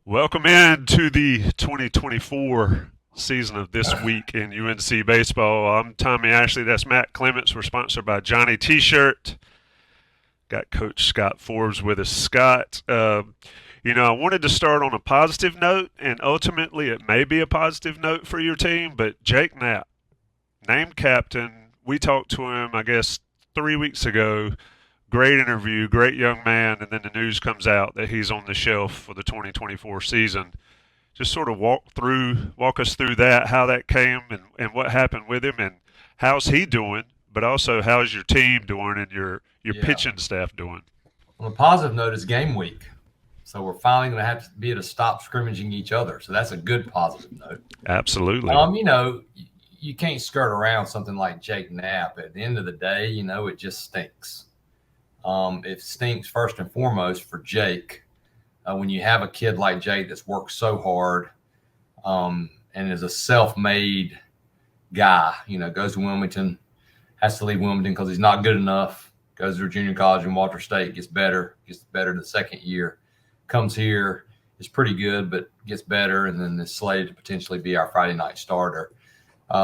Welcome in to the 2024 season of This Week in UNC Baseball. I'm Tommy Ashley. That's Matt Clements. We're sponsored by Johnny T-Shirt. Got Coach Scott Forbes with us. Scott, I wanted to start on a positive note, and ultimately it may be a positive note for your team, but Jake Knapp, named captain, we talked to him, I guess, 3 weeks ago. Great interview, great young man, and then the news comes out that he's on the shelf for the 2024 season. Just sort of walk us through that, how that came, and what happened with him, and how's he doing, but also how's your team doing and your Yeah. pitching staff doing. On a positive note, it's game week. So we're finally going to have to be able to stop scrimmaging each other. So that's a good positive note. Absolutely. You can't skirt around something like Jake Knapp. At the end of the day, it just stinks. It stinks first and foremost for Jake. When you have a kid like Jake that's worked so hard and is a self-made guy, goes to Wilmington, has to leave Wilmington because he's not good enough, goes to junior college in Walter State, gets better the second year, comes here, is pretty good, but gets better, and then is slated to potentially be our Friday night starter.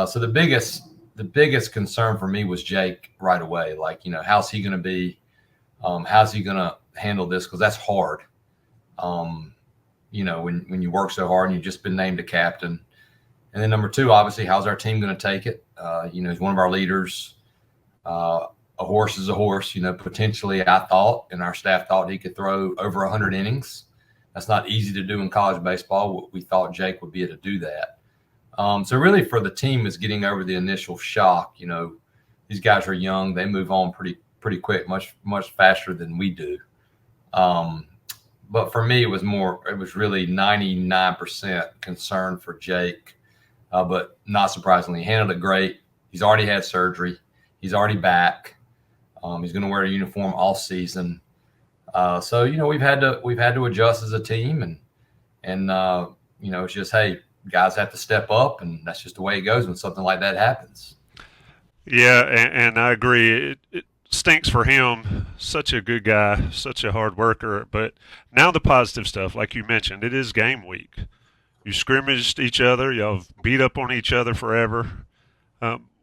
So the biggest concern for me was Jake right away. Like, how's he going to be? How's he going to handle this? Because that's hard. When you work so hard and you've just been named a captain. And then number two, obviously, how's our team going to take it? He's one of our leaders. A horse is a horse. Potentially I thought, and our staff thought, he could throw over 100 innings. That's not easy to do in college baseball. We thought Jake would be able to do that. So really for the team is getting over the initial shock. These guys are young. They move on pretty quick, much faster than we do. But for me, it was really 99% concern for Jake. But not surprisingly, he handled it great. He's already had surgery. He's already back. He's going to wear a uniform all season. So we've had to adjust as a team, and it's just, hey, guys have to step up, and that's just the way it goes when something like that happens. Yeah, and I agree. It stinks for him. Such a good guy, such a hard worker. But now the positive stuff, like you mentioned, it is game week. You scrimmaged each other. Y'all beat up on each other forever.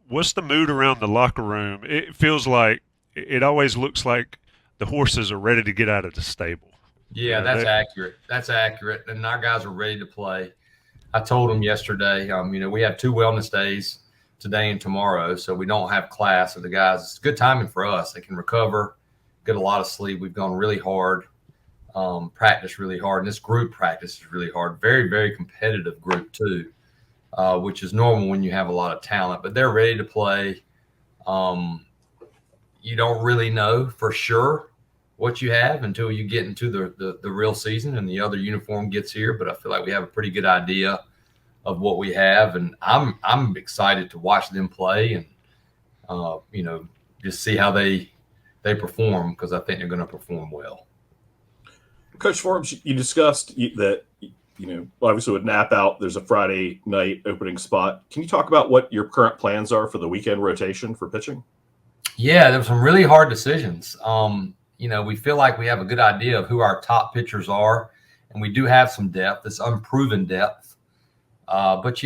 What's the mood around the locker room? It feels like it always looks like the horses are ready to get out of the stable. Yeah, that's accurate. That's accurate. And our guys are ready to play. I told them yesterday, we have 2 wellness days today and tomorrow, so we don't have class. So the guys, it's good timing for us. They can recover, get a lot of sleep. We've gone really hard, practice really hard. And this group practice is really hard. Very, very competitive group too, which is normal when you have a lot of talent. But they're ready to play. You don't really know for sure what you have until you get into the real season and the other uniform gets here. But I feel like we have a pretty good idea of what we have, and I'm excited to watch them play and just see how they perform, because I think they're going to perform well. Coach Forbes, you discussed that obviously with Knapp out, there's a Friday night opening spot. Can you talk about what your current plans are for the weekend rotation for pitching? Yeah, there were some really hard decisions. We feel like we have a good idea of who our top pitchers are, and we do have some depth. It's unproven depth. But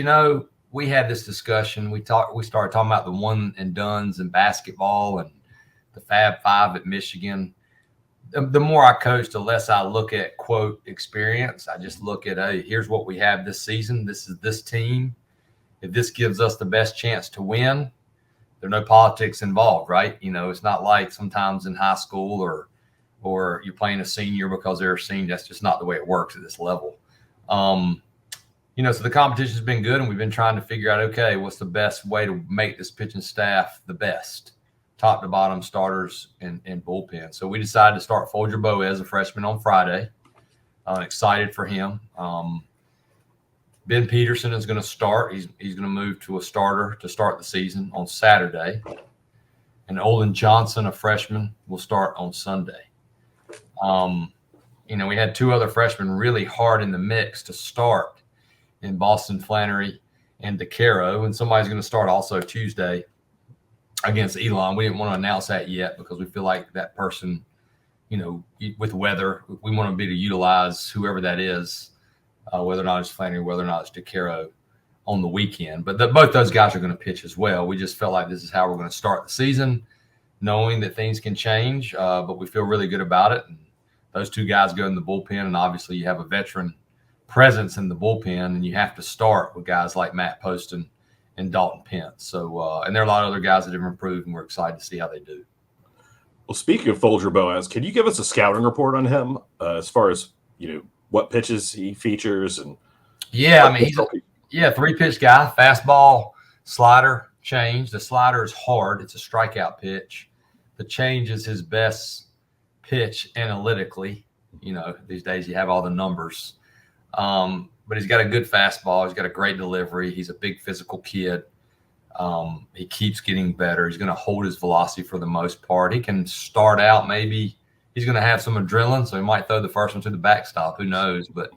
we had this discussion. We started talking about the one and dones in basketball and the Fab Five at Michigan. The more I coach, the less I look at, quote, experience. I just look at, hey, here's what we have this season. This is this team. If this gives us the best chance to win, there are no politics involved, right? It's not like sometimes in high school or you're playing a senior because they're a senior. That's just not the way it works at this level. So the competition's been good, and we've been trying to figure out, okay, what's the best way to make this pitching staff the best, top to bottom, starters and bullpen. So we decided to start Folger Boaz, a freshman, on Friday. Excited for him. Ben Peterson is going to start. He's going to move to a starter to start the season on Saturday. And Olin Johnson, a freshman, will start on Sunday. We had 2 other freshmen really hard in the mix to start in Boston Flannery and DeCaro, and somebody's going to start also Tuesday against Elon. We didn't want to announce that yet because we feel like that person, with weather, we want to be to utilize whoever that is whether or not it's Flannery, whether or not it's DeCaro on the weekend. But both those guys are going to pitch as well. We just felt like this is how we're going to start the season, knowing that things can change, but we feel really good about it. And those two guys go in the bullpen, and obviously you have a veteran presence in the bullpen, and you have to start with guys like Matt Poston and Dalton Pence. So, and there are a lot of other guys that have improved, and we're excited to see how they do. Well, speaking of Folger Boaz, can you give us a scouting report on him as far as, what pitches he features? And yeah, I mean, he's a 3-pitch guy, fastball, slider, change. The slider is hard. It's a strikeout pitch. The change is his best pitch analytically. These days you have all the numbers. But he's got a good fastball. He's got a great delivery. He's a big physical kid. He keeps getting better. He's going to hold his velocity for the most part. He can start out, maybe he's going to have some adrenaline, so he might throw the first one to the backstop. Who knows? But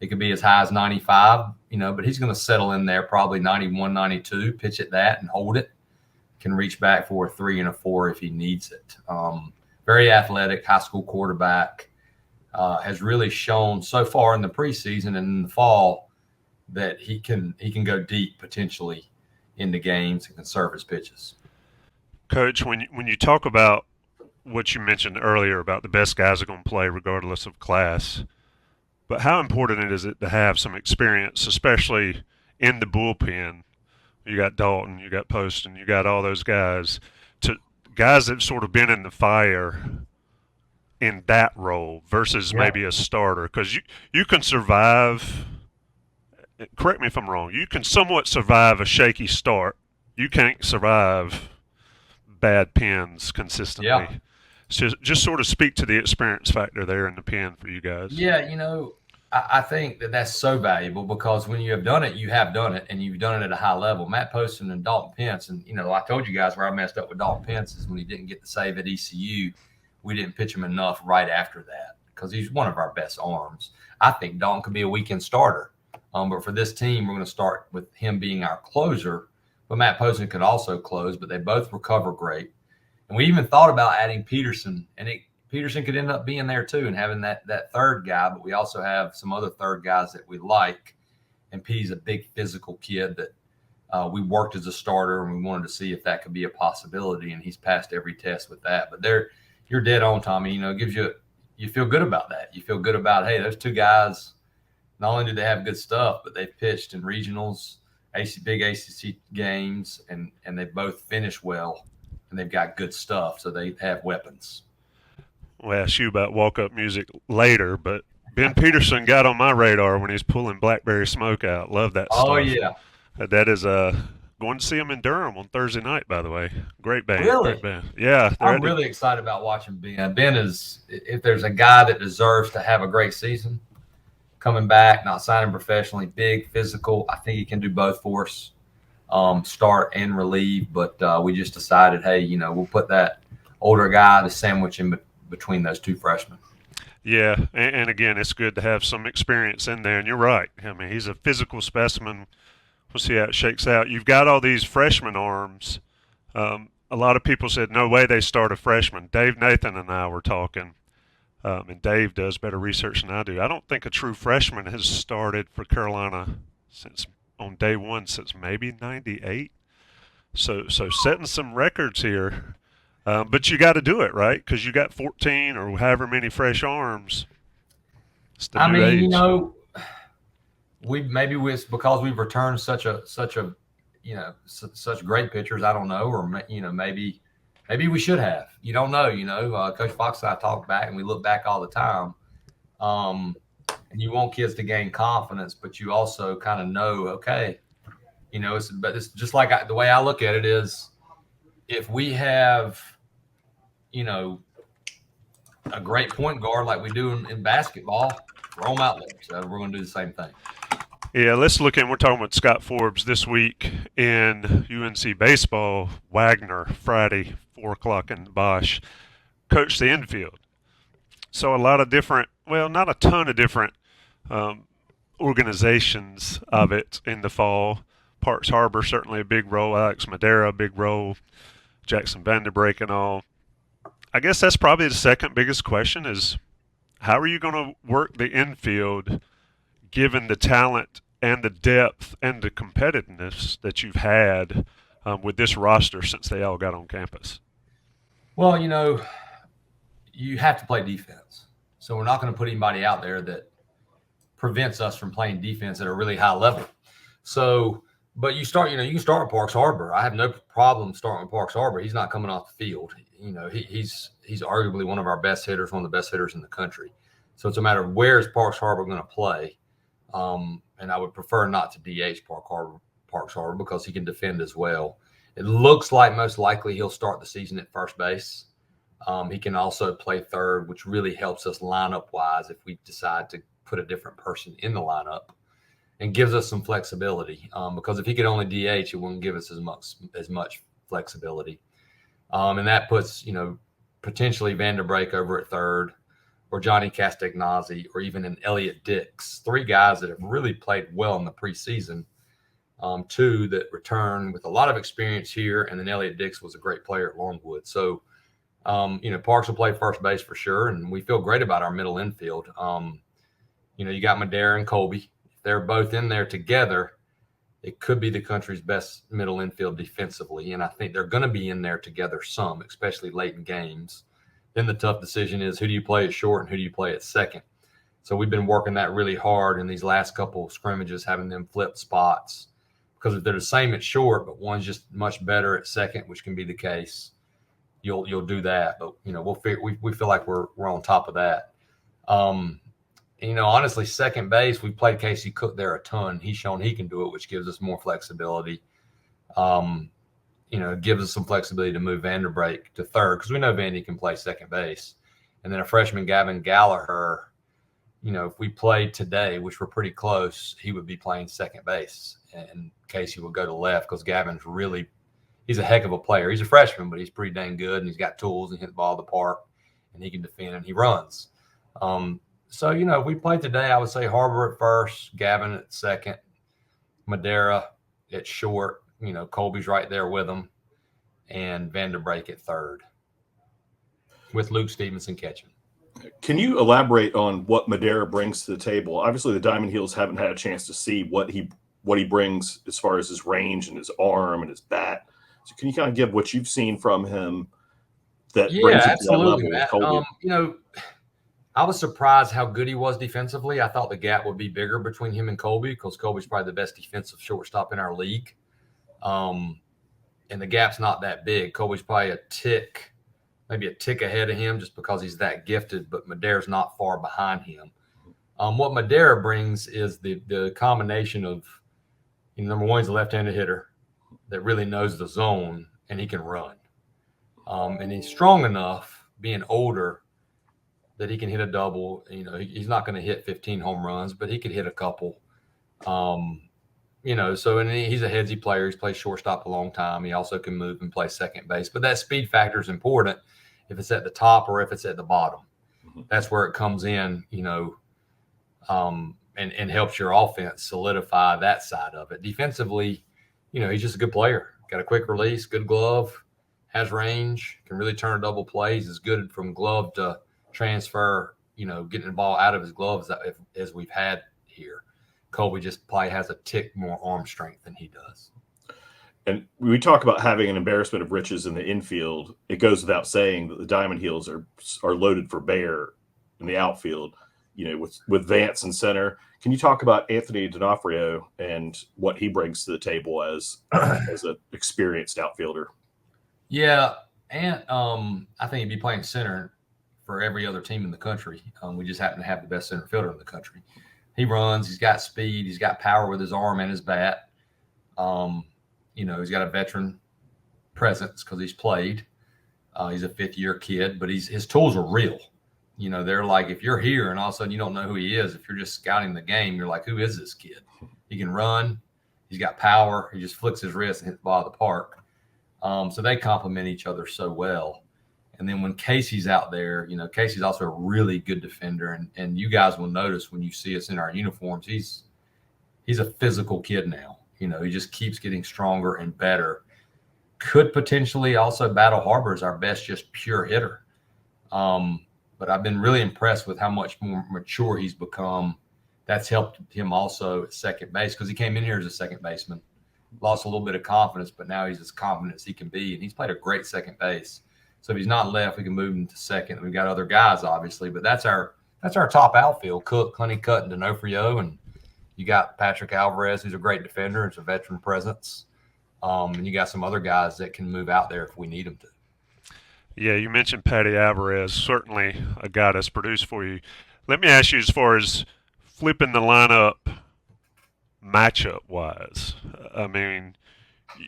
it could be as high as 95, but he's going to settle in there probably 91, 92, pitch at that and hold it. Can reach back for a 3 and a 4 if he needs it. Very athletic, high school quarterback. Has really shown so far in the preseason and in the fall that he can go deep potentially into games and can serve his pitches. Coach, when you talk about what you mentioned earlier about the best guys are going to play regardless of class, but how important is it to have some experience, especially in the bullpen? You got Dalton, you got Poston, you got all those guys that have sort of been in the fire in that role versus maybe a starter, because you can survive. Correct me if I'm wrong. You can somewhat survive a shaky start. You can't survive bad pins consistently. Yeah. So just sort of speak to the experience factor there in the pen for you guys. Yeah, I think that's so valuable because when you have done it, you have done it, and you've done it at a high level. Matt Poston and Dalton Pence, and I told you guys where I messed up with Dalton Pence is when he didn't get the save at ECU. We didn't pitch him enough right after that because he's one of our best arms. I think Dalton could be a weekend starter. But for this team, we're going to start with him being our closer. But Matt Poston could also close, but they both recover great. And we even thought about adding Peterson, and Peterson could end up being there too and having that third guy. But we also have some other third guys that we like. And Petey's a big physical kid that we worked as a starter, and we wanted to see if that could be a possibility. And he's passed every test with that. But you're dead on, Tommy. It gives you feel good about that. You feel good about, hey, those two guys, not only do they have good stuff, but they've pitched in regionals, big ACC games, and they both finish well, and they've got good stuff, so they have weapons. We'll ask you about walk-up music later, but Ben Peterson got on my radar when he's pulling Blackberry Smoke out. Love that stuff. Oh, yeah. That is going to see him in Durham on Thursday night, by the way. Great band. Really? Great band. Yeah. I'm really excited about watching Ben. Ben is, if there's a guy that deserves to have a great season, coming back, not signing professionally, big, physical, I think he can do both for us, start and relieve. But we just decided, hey, we'll put that older guy to sandwich in between those two freshmen. Yeah, and again, it's good to have some experience in there. And you're right. I mean, he's a physical specimen. We'll see how it shakes out. You've got all these freshman arms. A lot of people said, no way they start a freshman. Dave Nathan and I were talking, and Dave does better research than I do. I don't think a true freshman has started for Carolina on day one since maybe 98. So setting some records here. But you got to do it, right? Because you got 14 or however many fresh arms. It's the new age. It's because we've returned such great pitchers. I don't know, or maybe we should have. You don't know. Coach Fox and I talk back, and we look back all the time. And you want kids to gain confidence, but you also kind of know, okay, but it's just like the way I look at it is, if we have, a great point guard like we do in basketball, throw them out there. So we're going to do the same thing. Yeah, let's look at, we're talking with Scott Forbes this week in UNC baseball. Wagner, Friday, 4 o'clock in the Bosch. Coach the infield. So a lot of different, well, not a ton of different organizations of it in the fall. Parks Harbor, certainly a big role. Alex Madera, a big role. Jackson Vanderbrake and all. I guess that's probably the second biggest question is, how are you going to work the infield given the talent and the depth and the competitiveness that you've had with this roster since they all got on campus? Well, you have to play defense. So we're not going to put anybody out there that prevents us from playing defense at a really high level. So, but you can start with Parks Harbor. I have no problem starting with Parks Harbor. He's not coming off the field. He's arguably one of our best hitters, one of the best hitters in the country. So it's a matter of where's Parks Harbor going to play. And I would prefer not to DH Parks Harbor because he can defend as well. It looks like most likely he'll start the season at first base. He can also play third, which really helps us lineup-wise if we decide to put a different person in the lineup, and gives us some flexibility. Because if he could only DH, it wouldn't give us as much flexibility. And that puts, potentially Vanderbrake over at third, or Johnny Castagnazzi, or even an Elliott Dix, 3 guys that have really played well in the preseason. 2 that return with a lot of experience here, and then Elliott Dix was a great player at Longwood. So, Parks will play first base for sure, and we feel great about our middle infield. You got Madera and Colby. If they're both in there together, it could be the country's best middle infield defensively, and I think they're going to be in there together some, especially late in games. Then the tough decision is, who do you play at short and who do you play at second? So we've been working that really hard in these last couple of scrimmages, having them flip spots, because if they're the same at short, but one's just much better at second, which can be the case, you'll do that. But we feel like we're on top of that. Honestly, second base, we played Casey Cook there a ton. He's shown he can do it, which gives us more flexibility. It gives us some flexibility to move Vanderbrake to third, because we know Vandy can play second base. And then a freshman, Gavin Gallagher, if we played today, which we're pretty close, he would be playing second base, and Casey would go to left, because Gavin's he's a heck of a player. He's a freshman, but he's pretty dang good, and he's got tools and hit the ball to the park, and he can defend and he runs. So, if we played today, I would say Harbor at first, Gavin at second, Madera at short, Colby's right there with him, and Vanderbrake at third, with Luke Stevenson catching. Can you elaborate on what Madera brings to the table? Obviously, the Diamond Heels haven't had a chance to see what he brings as far as his range and his arm and his bat. So can you kind of give what you've seen from him that brings it to that level with Colby? I was surprised how good he was defensively. I thought the gap would be bigger between him and Colby, because Colby's probably the best defensive shortstop in our league. And the gap's not that big. Colby's probably maybe a tick ahead of him, just because he's that gifted, but Madera's not far behind him. What Madera brings is the combination of, number one, he's a left-handed hitter that really knows the zone, and he can run. And he's strong enough, being older, that he can hit a double. He's not going to hit 15 home runs, but he could hit a couple. So he's a headsy player. He's played shortstop a long time. He also can move and play second base. But that speed factor is important if it's at the top or if it's at the bottom. Mm-hmm. That's where it comes in, and helps your offense solidify that side of it. Defensively, he's just a good player. Got a quick release, good glove, has range, can really turn a double play. He's as good from glove to transfer, getting the ball out of his gloves as we've had here. Colby just probably has a tick more arm strength than he does. And we talk about having an embarrassment of riches in the infield. It goes without saying that the Diamond Heels are loaded for bear in the outfield, with Vance in center. Can you talk about Anthony D'Onofrio and what he brings to the table as an experienced outfielder? Yeah, and I think he'd be playing center for every other team in the country. We just happen to have the best center fielder in the country. He runs. He's got speed. He's got power with his arm and his bat. He's got a veteran presence because he's played. He's a fifth-year kid, but his tools are real. They're like, if you're here and all of a sudden you don't know who he is, if you're just scouting the game, you're like, who is this kid? He can run. He's got power. He just flicks his wrist and hits the ball at the park. So they complement each other so well. And then when Casey's out there, Casey's also a really good defender. And you guys will notice when you see us in our uniforms, he's a physical kid now. He just keeps getting stronger and better. Could potentially also battle Harbor as our best just pure hitter. But I've been really impressed with how much more mature he's become that's helped him also at second base because he came in here as a second baseman, lost a little bit of confidence, but now he's as confident as he can be, and he's played a great second base. So if he's not left, we can move him to second. We've got other guys, obviously, but that's our top outfield: Cook, Honeycutt, and D'Onofrio, and you got Patrick Alvarez, who's a great defender. It's a veteran presence, and you got some other guys that can move out there if we need them to. Yeah, you mentioned Patty Alvarez, certainly a guy that's produced for you. Let me ask you, as far as flipping the lineup matchup-wise, I mean,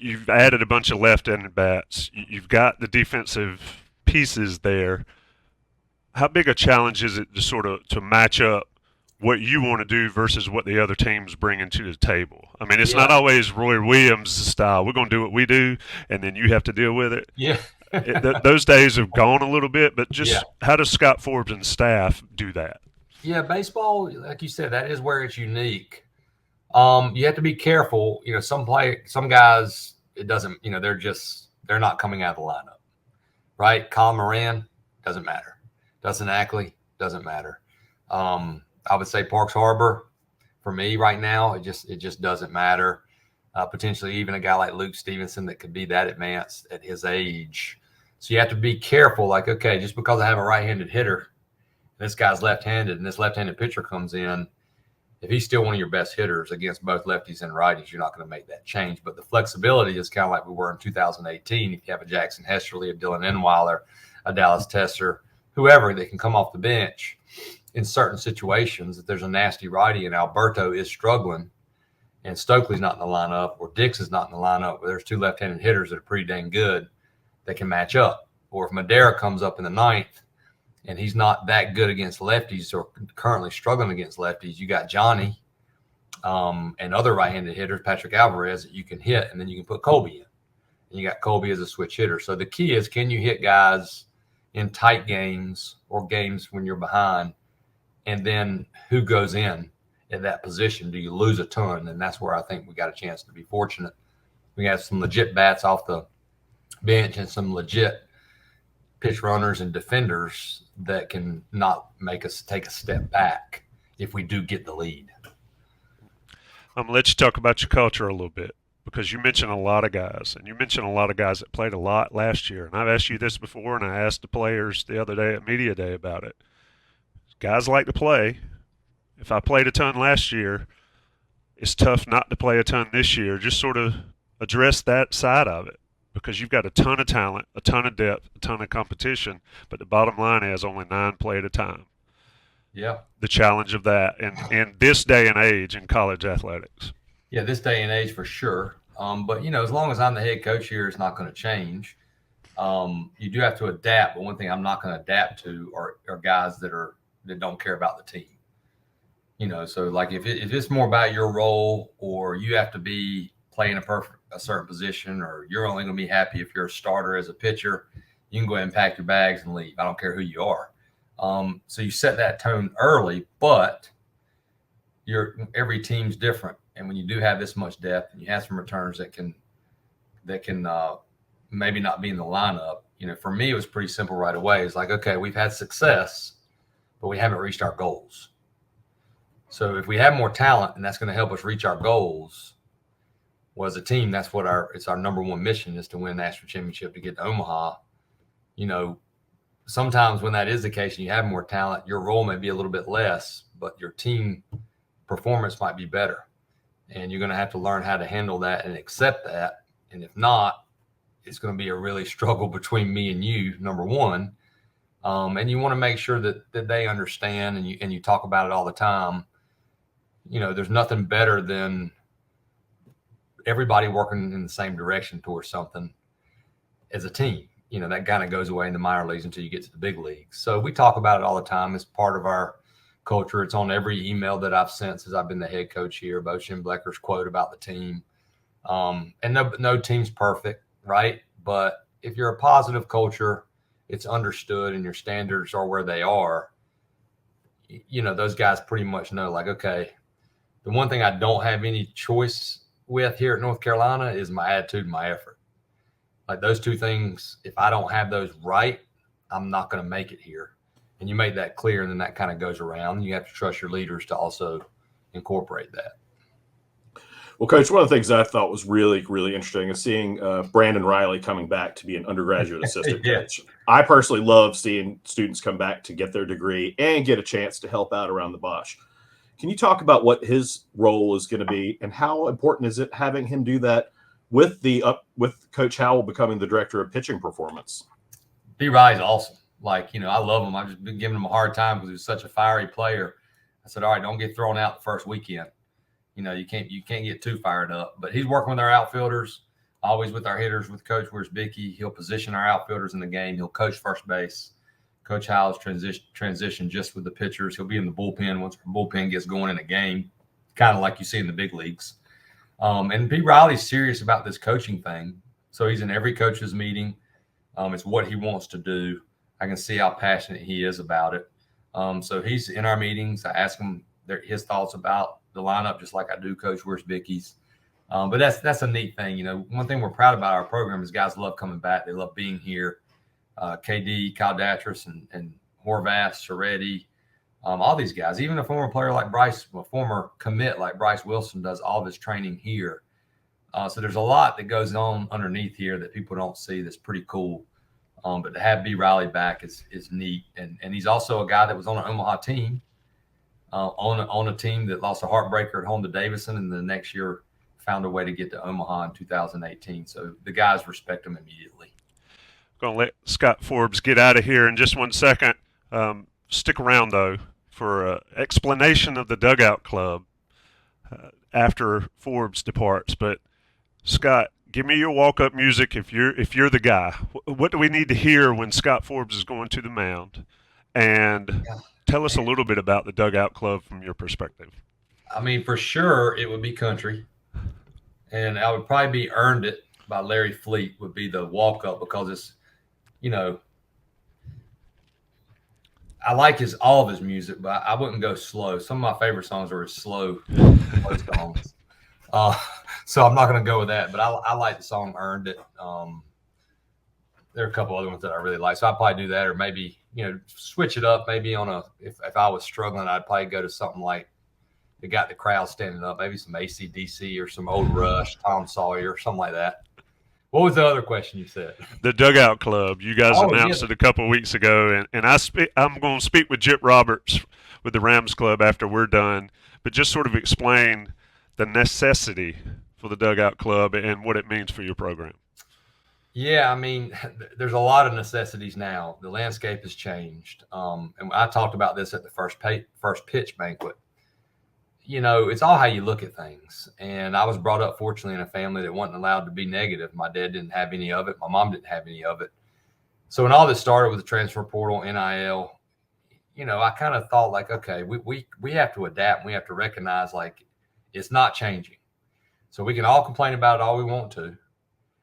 you've added a bunch of left-handed bats. You've got the defensive pieces there. How big a challenge is it to sort of to match up what you want to do versus what the other team's bringing to the table? I mean, it's not always Roy Williams' style. We're going to do what we do, and then you have to deal with it. Yeah. Those days have gone a little bit, but just how does Scott Forbes and staff do that? Yeah, baseball, like you said, that is where it's unique. You have to be careful. You know, some guys, it doesn't, you know, they're not coming out of the lineup, right? Colin Moran, doesn't matter. Dustin Ackley, doesn't matter. I would say Parks Harbor, for me right now, it just doesn't matter. Potentially even a guy like Luke Stevenson that could be that advanced at his age. So you have to be careful. Like, okay, just because I have a right-handed hitter, and this guy's left-handed, and this left-handed pitcher comes in, if he's still one of your best hitters against both lefties and righties, you're not going to make that change. But the flexibility is kind of like we were in 2018. If you have a Jackson Hesterly, a Dylan Enweiler, a Dallas Tesser, whoever that can come off the bench in certain situations, if there's a nasty righty and Alberto is struggling and Stokely's not in the lineup or Dix is not in the lineup, where there's two left-handed hitters that are pretty dang good that can match up. Or if Madera comes up in the ninth and he's not that good against lefties or currently struggling against lefties, you got Johnny and other right-handed hitters, Patrick Alvarez, that you can hit, and then you can put Colby in. And you got Colby as a switch hitter. So the key is, can you hit guys in tight games or games when you're behind, and then who goes in at that position? Do you lose a ton? And that's where I think we got a chance to be fortunate. We got some legit bats off the bench and some legit pitch runners and defenders that can not make us take a step back if we do get the lead. I'm going to let you talk about your culture a little bit, because you mentioned a lot of guys, and you mentioned a lot of guys that played a lot last year. And I've asked you this before, and I asked the players the other day at Media Day about it. Guys like to play. If I played a ton last year, it's tough not to play a ton this year. Just sort of address that side of it, because you've got a ton of talent, a ton of depth, a ton of competition, but the bottom line is only 9 play at a time. Yeah. The challenge of that in this day and age in college athletics. Yeah, this day and age for sure. But, you know, as long as I'm the head coach here, it's not going to change. You do have to adapt, but one thing I'm not going to adapt to are guys that don't care about the team. You know, so like if it's more about your role, or you have to be playing a certain position, or you're only going to be happy if you're a starter as a pitcher, you can go ahead and pack your bags and leave. I don't care who you are. So you set that tone early, but every team's different. And when you do have this much depth and you have some returners that can maybe not be in the lineup, you know, for me, it was pretty simple right away. It's like, okay, we've had success, but we haven't reached our goals. So if we have more talent and that's going to help us reach our goals, well, as a team, that's what it's our number one mission, is to win a national championship, to get to Omaha. You know, sometimes when that is the case and you have more talent, your role may be a little bit less, but your team performance might be better. And you're going to have to learn how to handle that and accept that. And if not, it's going to be a really struggle between me and you, number one. And you want to make sure that they understand, and you talk about it all the time. You know, there's nothing better than everybody working in the same direction towards something as a team. You know, that kind of goes away in the minor leagues until you get to the big leagues. So we talk about it all the time. It's part of our culture. It's on every email that I've sent since I've been the head coach here. Bo Schembechler's quote about the team. And no team's perfect, right? But if you're a positive culture, it's understood, and your standards are where they are, you know, those guys pretty much know, like, okay, the one thing I don't have any choice with here at North Carolina is my attitude and my effort. Like, those two things, if I don't have those right, I'm not going to make it here. And you make that clear, and then that kind of goes around. You have to trust your leaders to also incorporate that. Well, Coach, one of the things that I thought was really, really interesting is seeing Brandon Riley coming back to be an undergraduate assistant Yeah. coach. I personally love seeing students come back to get their degree and get a chance to help out around the Bosch. Can you talk about what his role is going to be and how important is it having him do that with Coach Howell becoming the director of pitching performance? B. Riley's awesome. Like, I love him. I've just been giving him a hard time because he was such a fiery player. I said, all right, don't get thrown out the first weekend. You can't get too fired up. But he's working with our outfielders, always with our hitters, with Coach Wiersbicki. He'll position our outfielders in the game. He'll coach first base. Coach Howell's transition just with the pitchers. He'll be in the bullpen once the bullpen gets going in a game, kind of like you see in the big leagues. And Pete Riley's serious about this coaching thing. So he's in every coach's meeting. It's what he wants to do. I can see how passionate he is about it. So he's in our meetings. I ask him his thoughts about the lineup, just like I do Coach Wiersbicki's. But that's a neat thing. One thing we're proud about our program is guys love coming back. They love being here. KD, Kyle Datris, and Horvath, Soretti, all these guys. Even a former player like Bryce, a former commit like Bryce Wilson does all of his training here. So there's a lot that goes on underneath here that people don't see that's pretty cool. But to have B. Riley back is neat. And he's also a guy that was on an Omaha team, on a team that lost a heartbreaker at home to Davison, and the next year found a way to get to Omaha in 2018. So the guys respect him immediately. Going to let Scott Forbes get out of here in just 1 second. Stick around, though, for an explanation of the Dugout Club after Forbes departs. But, Scott, give me your walk-up music if you're the guy. What do we need to hear when Scott Forbes is going to the mound? And tell us a little bit about the Dugout Club from your perspective. I mean, for sure, it would be country. And I would probably be Earned It by Larry Fleet would be the walk-up, because it's, I like all of his music, but I wouldn't go slow. Some of my favorite songs are his slow songs. So I'm not going to go with that, but I like the song Earned It. There are a couple other ones that I really like. So I'd probably do that, or maybe, switch it up. Maybe if I was struggling, I'd probably go to something like that got the crowd standing up, maybe some AC/DC or some old Rush, Tom Sawyer, something like that. What was the other question you said? The Dugout Club. You guys announced it a couple of weeks ago, and I'm going to speak with Jip Roberts with the Rams Club after we're done, but just sort of explain the necessity for the Dugout Club and what it means for your program. Yeah, I mean, there's a lot of necessities now. The landscape has changed. And I talked about this at the first pitch banquet. It's all how you look at things. And I was brought up, fortunately, in a family that wasn't allowed to be negative. My dad didn't have any of it. My mom didn't have any of it. So when all this started with the transfer portal, NIL, I kind of thought like, okay, we have to adapt. And we have to recognize like it's not changing. So we can all complain about it all we want to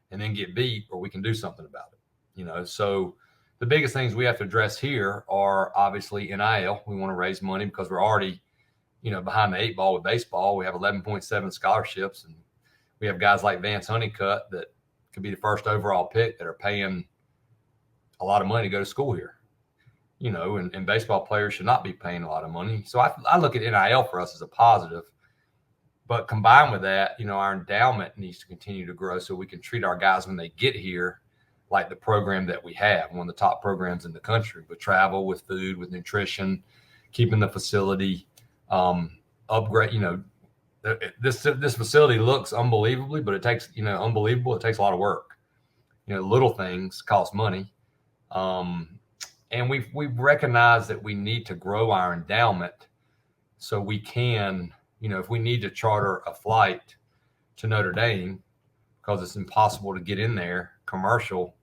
and then get beat, or we can do something about it. So the biggest things we have to address here are obviously NIL. We want to raise money because we're already behind the 8 ball with baseball. We have 11.7 scholarships, and we have guys like Vance Honeycutt that could be the first overall pick that are paying a lot of money to go to school here. And baseball players should not be paying a lot of money. So I look at NIL for us as a positive. But combined with that, our endowment needs to continue to grow so we can treat our guys when they get here like the program that we have, one of the top programs in the country, with travel, with food, with nutrition, keeping the facility upgrade. This facility looks unbelievably, but it takes unbelievable. It takes a lot of work. Little things cost money, and we've recognized that we need to grow our endowment so we can, if we need to charter a flight to Notre Dame because it's impossible to get in there commercial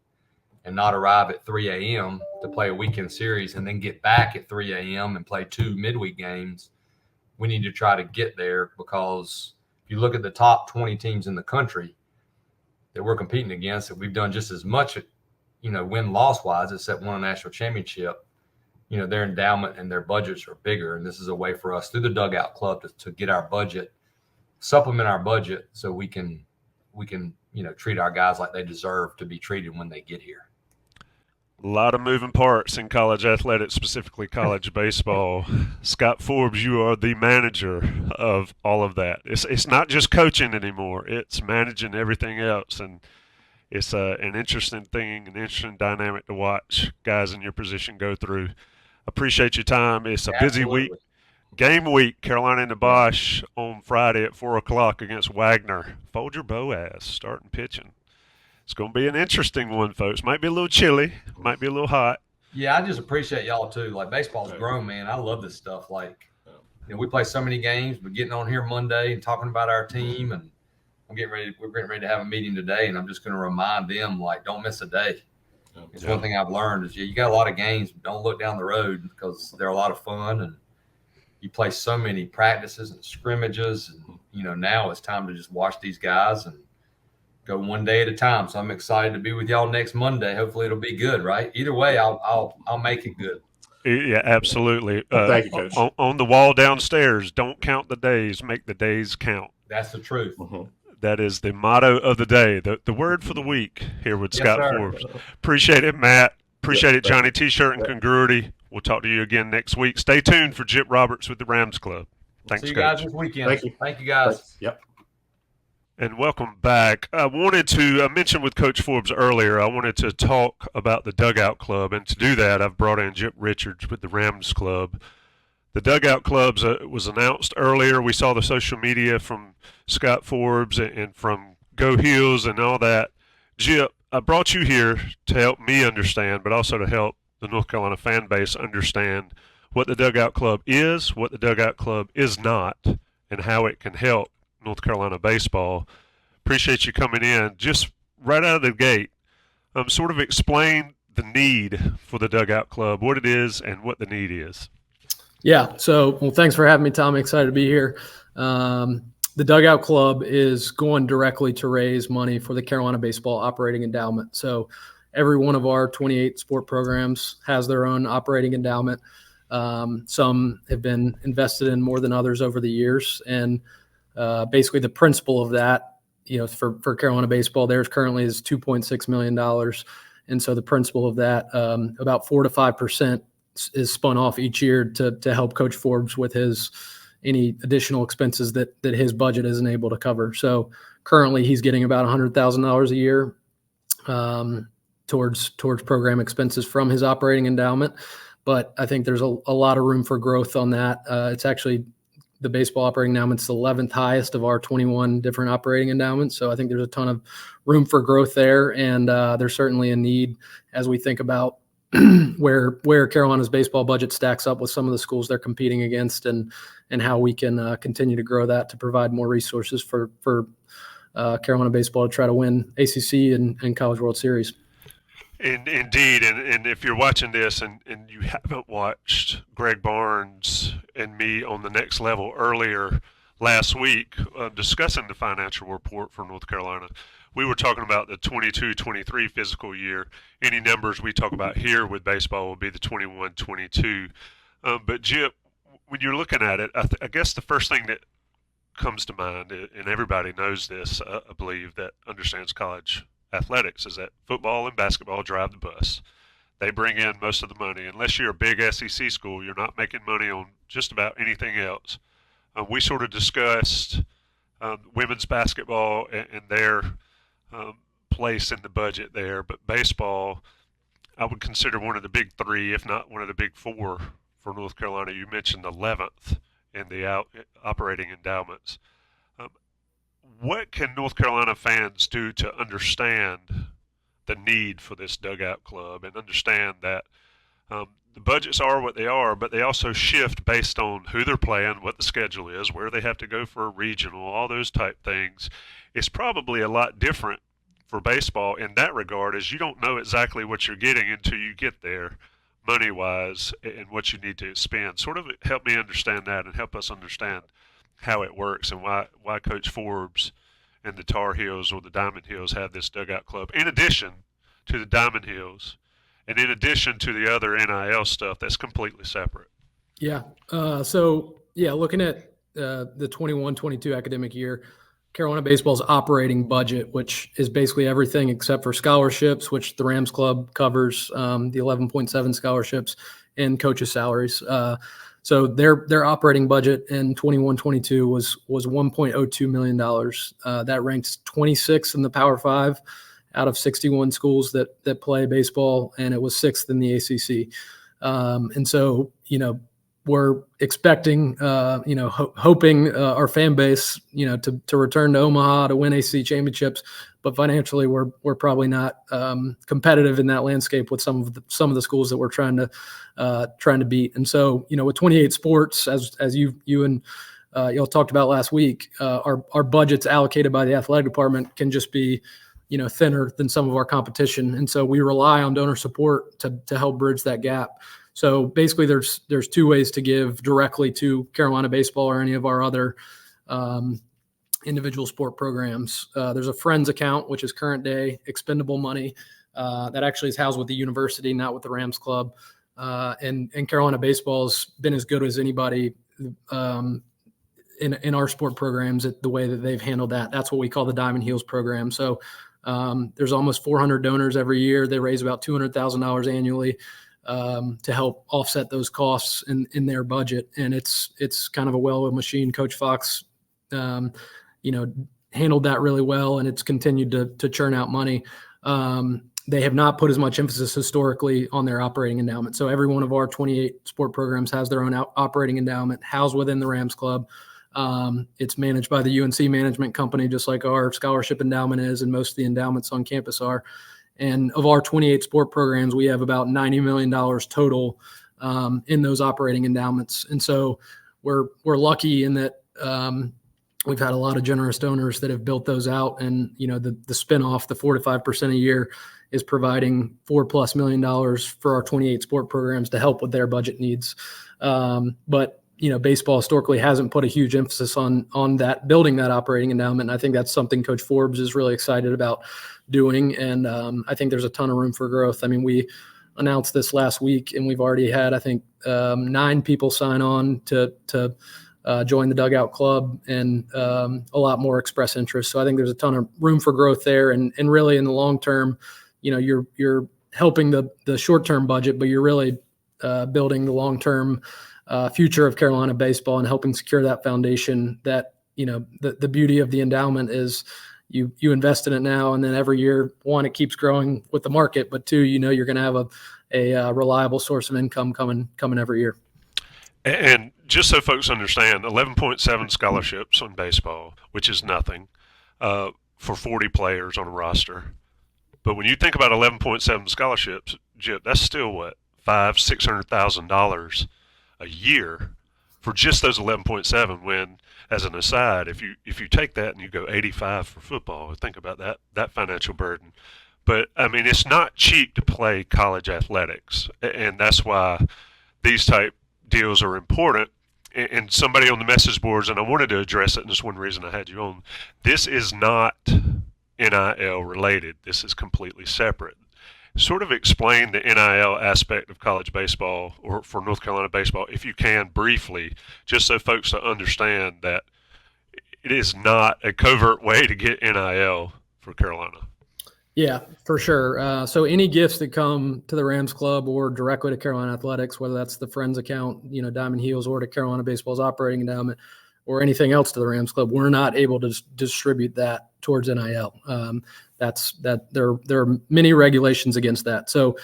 and not arrive at 3 a.m. to play a weekend series and then get back at 3 a.m. and play 2 midweek games. We need to try to get there, because if you look at the top 20 teams in the country that we're competing against, that we've done just as much, win-loss wise, except won a national championship, their endowment and their budgets are bigger. And this is a way for us through the Dugout Club to get our budget, supplement our budget so we can treat our guys like they deserve to be treated when they get here. A lot of moving parts in college athletics, specifically college baseball. Scott Forbes, you are the manager of all of that. It's not just coaching anymore. It's managing everything else, and it's an interesting thing, an interesting dynamic to watch guys in your position go through. Appreciate your time. It's a busy week. Game week, Carolina and the Bosch on Friday at 4 o'clock against Wagner. Folger Boaz starting pitching. It's going to be an interesting one, folks. Might be a little chilly, might be a little hot. Yeah, I just appreciate y'all too. Like, baseball's grown, man. I love this stuff. Like, we play so many games, but getting on here Monday and talking about our team, and we're getting ready to have a meeting today, and I'm just going to remind them, like, don't miss a day. It's one thing I've learned is you got a lot of games, but don't look down the road because they're a lot of fun, and you play so many practices and scrimmages, and now it's time to just watch these guys and go one day at a time. So I'm excited to be with y'all next Monday. Hopefully it'll be good, right? Either way, I'll make it good. Yeah, absolutely. Thank you, Coach. On the wall downstairs, don't count the days, make the days count. That's the truth. Mm-hmm. That is the motto of the day, the word for the week here with Scott Forbes. Appreciate it, Matt. Appreciate it, Johnny T-shirt and Congruity. We'll talk to you again next week. Stay tuned for Jip Roberts with the Rams Club. Thanks, See you Coach. guys this weekend. Thank you guys. Thanks. Yep. And welcome back. I wanted to mention with Coach Forbes earlier, I wanted to talk about the Dugout Club. And to do that, I've brought in Jip Richards with the Rams Club. The Dugout Club was announced earlier. We saw the social media from Scott Forbes and from Go Heels and all that. Jip, I brought you here to help me understand, but also to help the North Carolina fan base understand what the Dugout Club is, what the Dugout Club is not, and how it can help North Carolina baseball. Appreciate you coming in. Just right out of the gate, sort of explain the need for the Dugout Club, what it is and what the need is. Yeah. So, thanks for having me, Tom. Excited to be here. The Dugout Club is going directly to raise money for the Carolina Baseball Operating Endowment. So every one of our 28 sport programs has their own operating endowment. Some have been invested in more than others over the years. And basically the principle of that, for Carolina baseball, theirs currently is $2.6 million. And so the principle of that, about 4 to 5% is spun off each year to help Coach Forbes with any additional expenses that his budget isn't able to cover. So currently he's getting about $100,000 a year towards program expenses from his operating endowment. But I think there's a lot of room for growth on that. It's actually the baseball operating endowment's the 11th highest of our 21 different operating endowments. So I think there's a ton of room for growth there. And there's certainly a need as we think about where Carolina's baseball budget stacks up with some of the schools they're competing against and how we can continue to grow that to provide more resources for Carolina baseball to try to win ACC and College World Series. Indeed, and if you're watching this and you haven't watched Greg Barnes and me on the Next Level earlier last week discussing the financial report for North Carolina, we were talking about the 22-23 fiscal year. Any numbers we talk about here with baseball will be the 21-22. But Jip, when you're looking at it, I guess the first thing that comes to mind, and everybody knows this, I believe, that understands college athletics, is that football and basketball drive the bus. They bring in most of the money. Unless you're a big SEC school, you're not making money on just about anything else. We sort of discussed women's basketball and their place in the budget there, but baseball, I would consider one of the big three, if not one of the big four for North Carolina. You mentioned 11th in the operating endowments. What can North Carolina fans do to understand the need for this Dugout Club and understand that the budgets are what they are, but they also shift based on who they're playing, what the schedule is, where they have to go for a regional, all those type things. It's probably a lot different for baseball in that regard, as you don't know exactly what you're getting until you get there money-wise and what you need to spend. Sort of help me understand that and help us understand how it works and why Coach Forbes and the Tar Heels or the Diamond Heels have this Dugout Club, in addition to the Diamond Heels and in addition to the other NIL stuff that's completely separate. Yeah. Looking at the 21-22 academic year, Carolina baseball's operating budget, which is basically everything except for scholarships, which the Rams Club covers, the 11.7 scholarships and coaches' salaries. So their operating budget in 21-22 was $1.02 million. That ranks 26th in the Power Five out of 61 schools that play baseball, and it was 6th in the ACC. And so, we're expecting, hoping our fan base, to return to Omaha to win ACC championships, but financially we're probably not competitive in that landscape with some of the schools that we're trying to beat. And so, with 28 sports, as you and y'all talked about last week, our budgets allocated by the athletic department can just be, thinner than some of our competition. And so we rely on donor support to help bridge that gap. So basically there's two ways to give directly to Carolina baseball or any of our other individual sport programs. There's a Friends account, which is current day expendable money that actually is housed with the university, not with the Rams Club. And Carolina baseball has been as good as anybody in our sport programs at the way that they've handled that. That's what we call the Diamond Heels program. So there's almost 400 donors every year. They raise about $200,000 annually to help offset those costs in their budget. And it's kind of a well-oiled machine. Coach Fox, handled that really well, and it's continued to churn out money. They have not put as much emphasis historically on their operating endowment. So every one of our 28 sport programs has their own operating endowment housed within the Rams Club. It's managed by the UNC management company, just like our scholarship endowment is, and most of the endowments on campus are. And of our 28 sport programs, we have about $90 million total in those operating endowments. And so we're lucky in that we've had a lot of generous donors that have built those out. And, the spinoff, the 4 to 5% a year, is providing $4+ million for our 28 sport programs to help with their budget needs. But baseball historically hasn't put a huge emphasis on that, building that operating endowment. And I think that's something Coach Forbes is really excited about doing. And I think there's a ton of room for growth. I mean, we announced this last week, and we've already had, I think, 9 people sign on to join the Dugout Club, and a lot more express interest. So I think there's a ton of room for growth there. And really in the long term, you're helping the short-term budget, but you're really building the long-term future of Carolina baseball and helping secure that foundation. That the beauty of the endowment is you invest in it now, and then every year, one, it keeps growing with the market, but two, you're going to have a reliable source of income coming every year. And just so folks understand, 11.7 scholarships on baseball, which is nothing for 40 players on a roster. But when you think about 11.7 scholarships, Jip, that's still what, $600,000 a year for just those 11.7. When, as an aside, if you take that and you go 85 for football, think about that financial burden. But I mean, it's not cheap to play college athletics, and that's why these type deals are important. And somebody on the message boards, and I wanted to address it, and that's one reason I had you on. This is not NIL related. This is completely separate. Sort of explain the NIL aspect of college baseball, or for North Carolina baseball, if you can, briefly, just so folks to understand that it is not a covert way to get NIL for Carolina. Yeah, for sure. So any gifts that come to the Rams Club or directly to Carolina Athletics, whether that's the Friends account, Diamond Heels, or to Carolina Baseball's operating endowment, or anything else to the Rams Club, we're not able to distribute that towards NIL. There are many regulations against that. So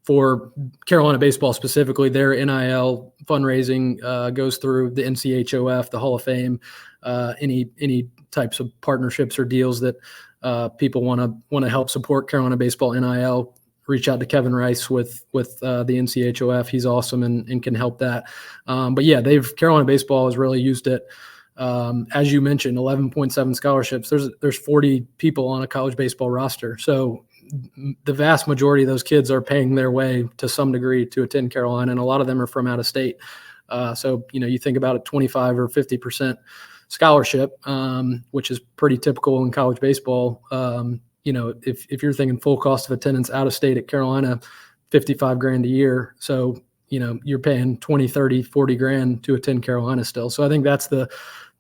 for Carolina Baseball specifically, their NIL fundraising goes through the NCHOF, the Hall of Fame, any types of partnerships or deals that people want to help support Carolina Baseball NIL. Reach out to Kevin Rice with the NCHOF. He's awesome and can help that. But yeah, Carolina Baseball has really used it. As you mentioned, 11.7 scholarships. There's 40 people on a college baseball roster. So the vast majority of those kids are paying their way to some degree to attend Carolina, and a lot of them are from out of state. So you think about a 25 or 50% scholarship, which is pretty typical in college baseball. If you're thinking full cost of attendance out of state at Carolina, $55,000 a year. So, you're paying 20, 30, 40 grand to attend Carolina still. So I think that's the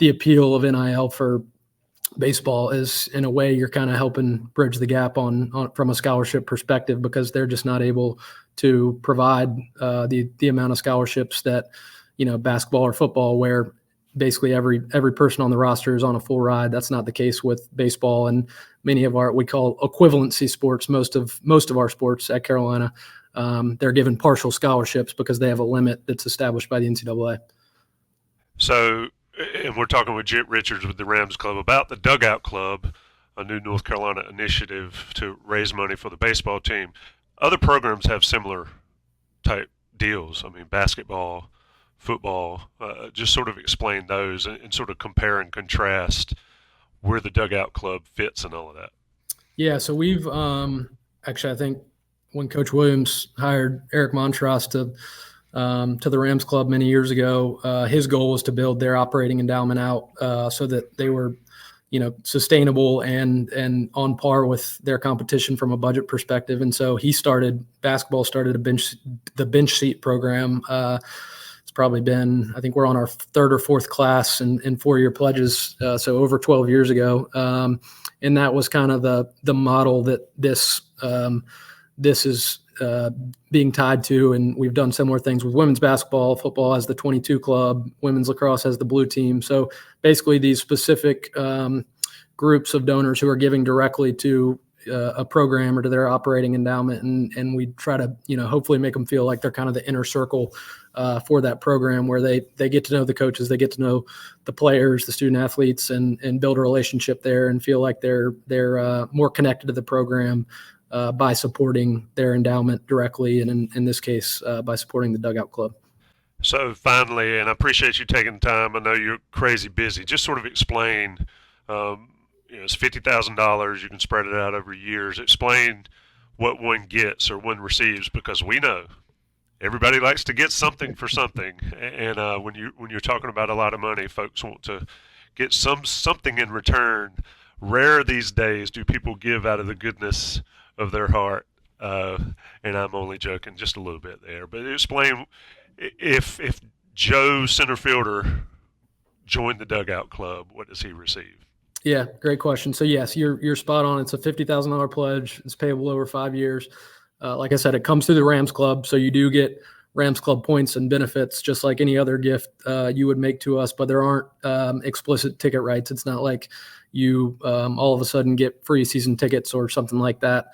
appeal of NIL for baseball, is in a way you're kind of helping bridge the gap on from a scholarship perspective, because they're just not able to provide the amount of scholarships that, basketball or football, where basically every person on the roster is on a full ride. That's not the case with baseball and many of our, we call equivalency sports. Most of our sports at Carolina, they're given partial scholarships because they have a limit that's established by the NCAA. So, and we're talking with Jit Richards with the Rams Club about the Dugout Club, a new North Carolina initiative to raise money for the baseball team. Other programs have similar type deals. I mean, basketball, football, just sort of explain those and sort of compare and contrast where the Dugout Club fits and all of that. Yeah, so we've actually, I think when Coach Williams hired Eric Montross to the Rams Club many years ago, his goal was to build their operating endowment out so that they were, sustainable and on par with their competition from a budget perspective. And so basketball started the bench seat program. It's probably been, I think we're on our third or fourth class in 4-year pledges. So over 12 years ago. And that was kind of the model that this is being tied to. And we've done similar things with women's basketball. Football has the 22 club, women's lacrosse has the blue team. So basically these specific groups of donors who are giving directly to a program or to their operating endowment. And we try to, hopefully make them feel like they're kind of the inner circle for that program, where they get to know the coaches, they get to know the players, the student athletes, and build a relationship there and feel like they're more connected to the program by supporting their endowment directly, and in this case, by supporting the Dugout Club. So finally, and I appreciate you taking the time, I know you're crazy busy, just sort of explain, it's $50,000, you can spread it out over years. Explain what one gets or one receives, because we know everybody likes to get something for something. And when you're talking about a lot of money, folks want to get something in return. Rare these days do people give out of the goodness of their heart, and I'm only joking just a little bit there. But explain, if Joe center fielder joined the Dugout Club, what does he receive? Yeah, great question. So yes, you're spot on. It's a $50,000 pledge. It's payable over 5 years. Like I said, it comes through the Rams Club, so you do get Rams Club points and benefits just like any other gift you would make to us, but there aren't explicit ticket rights. It's not like you all of a sudden get free season tickets or something like that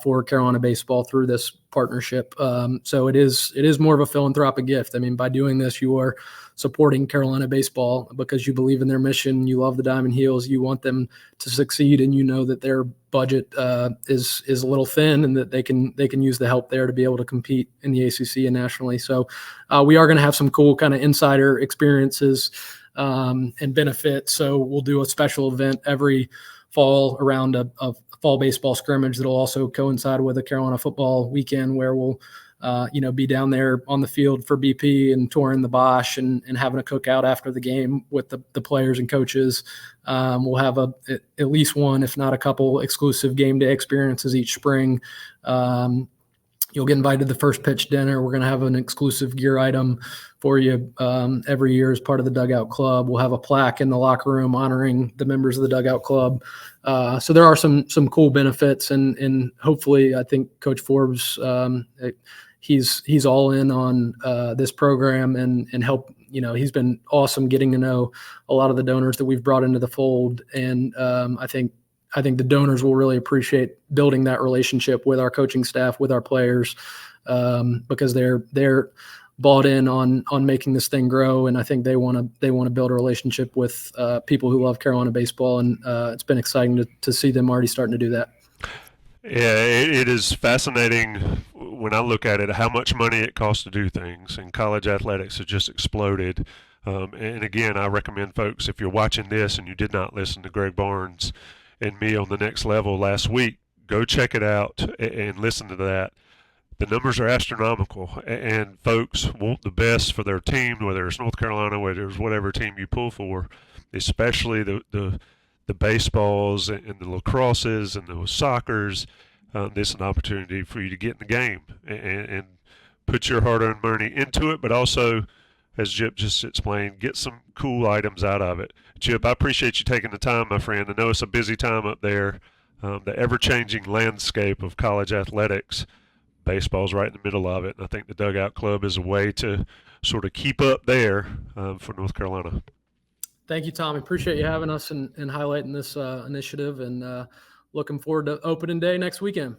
for Carolina baseball through this partnership. So it is more of a philanthropic gift. I mean, by doing this, you are supporting Carolina baseball because you believe in their mission. You love the Diamond Heels. You want them to succeed, and you know that their budget is a little thin, and that they can use the help there to be able to compete in the ACC and nationally. So we are going to have some cool kind of insider experiences and benefits. So we'll do a special event every fall around a fall baseball scrimmage that'll also coincide with a Carolina football weekend, where we'll be down there on the field for BP and touring the Bosch and having a cookout after the game with the players and coaches. We'll have at least one, if not a couple, exclusive game day experiences each spring. You'll get invited to the first pitch dinner. We're going to have an exclusive gear item for you every year as part of the Dugout Club. We'll have a plaque in the locker room honoring the members of the Dugout Club. So there are some cool benefits, and hopefully, I think Coach Forbes, he's all in on this program and help. He's been awesome getting to know a lot of the donors that we've brought into the fold, and I think the donors will really appreciate building that relationship with our coaching staff, with our players, because they're bought in on making this thing grow, and I think they want to build a relationship with people who love Carolina baseball, and it's been exciting to see them already starting to do that. Yeah, it is fascinating when I look at it, how much money it costs to do things, and college athletics has just exploded. And again, I recommend folks, if you're watching this and you did not listen to Greg Barnes and me on the Next Level last week, go check it out and listen to that. The numbers are astronomical, and folks want the best for their team, whether it's North Carolina, whether it's whatever team you pull for, especially the baseballs and the lacrosses and the soccers. This is an opportunity for you to get in the game and put your hard-earned money into it, but also, as Chip just explained, get some cool items out of it. Chip, I appreciate you taking the time, my friend. I know it's a busy time up there. The ever-changing landscape of college athletics, baseball's right in the middle of it, and I think the Dugout Club is a way to sort of keep up there for North Carolina. Thank you, Tommy. Appreciate you having us and highlighting this initiative, and looking forward to opening day next weekend.